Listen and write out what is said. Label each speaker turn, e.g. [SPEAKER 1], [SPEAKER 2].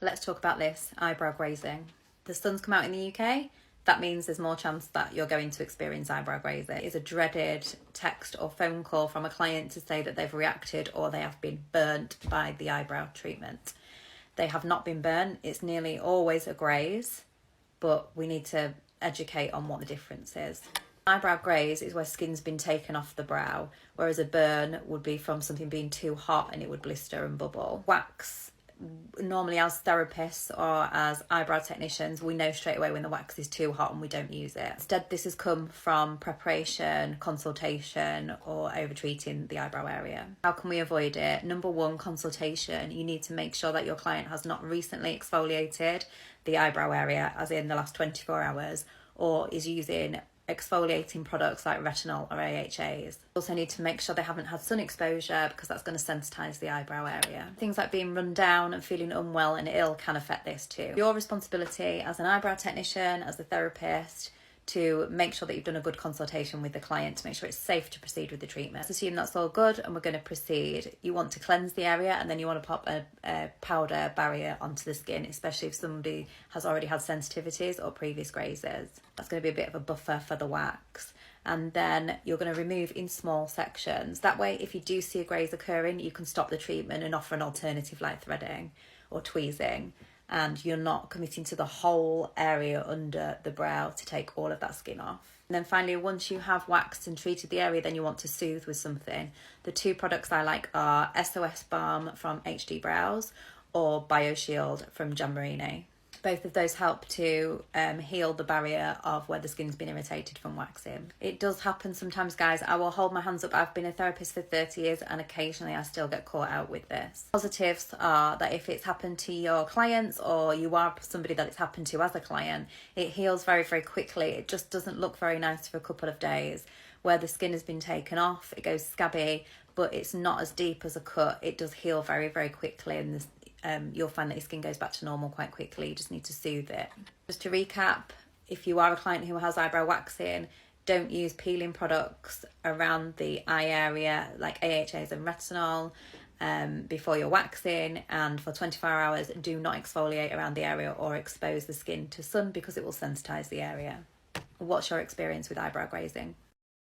[SPEAKER 1] Let's talk about this eyebrow grazing. The sun's come out in the UK. That means there's more chance that you're going to experience eyebrow grazing. It is a dreaded text or phone call from a client to say that they've reacted or they have been burnt by the eyebrow treatment. They have not been burnt. It's nearly always a graze, but we need to educate on what the difference is. Eyebrow graze is where skin's been taken off the brow, whereas a burn would be from something being too hot and it would blister and bubble. Wax, normally as therapists or as eyebrow technicians, we know straight away when the wax is too hot and we don't use it. Instead, this has come from preparation, consultation, or over treating the eyebrow area. How can we avoid it? Number one, consultation. You need to make sure that your client has not recently exfoliated the eyebrow area, as in the last 24 hours, or is using exfoliating products like retinol or AHAs. Also need to make sure they haven't had sun exposure, because that's going to sensitize the eyebrow area. Things like being run down and feeling unwell and ill can affect this too. Your responsibility as an eyebrow technician, as a therapist, to make sure that you've done a good consultation with the client to make sure it's safe to proceed with the treatment. Let's assume that's all good and we're going to proceed. You want to cleanse the area and then you want to pop a powder barrier onto the skin, especially if somebody has already had sensitivities or previous grazes. That's going to be a bit of a buffer for the wax. And then you're going to remove in small sections. That way, if you do see a graze occurring, you can stop the treatment and offer an alternative like threading or tweezing. And you're not committing to the whole area under the brow to take all of that skin off. And then finally, once you have waxed and treated the area, then you want to soothe with something. The two products I like are SOS Balm from HD Brows or BioShield from Gianmarini. Both of those help to heal the barrier of where the skin's been irritated from waxing. It does happen sometimes, guys. I will hold my hands up. I've been a therapist for 30 years and occasionally I still get caught out with this. Positives are that if it's happened to your clients or you are somebody that it's happened to as a client, it heals very, very quickly. It just doesn't look very nice for a couple of days. Where the skin has been taken off, it goes scabby, but it's not as deep as a cut. It does heal very, very quickly, and you'll find that your skin goes back to normal quite quickly. You just need to soothe it. Just to recap, if you are a client who has eyebrow waxing, don't use peeling products around the eye area like AHAs and retinol before you're waxing, and for 24 hours do not exfoliate around the area or expose the skin to sun because it will sensitize the area. What's your experience with eyebrow grazing?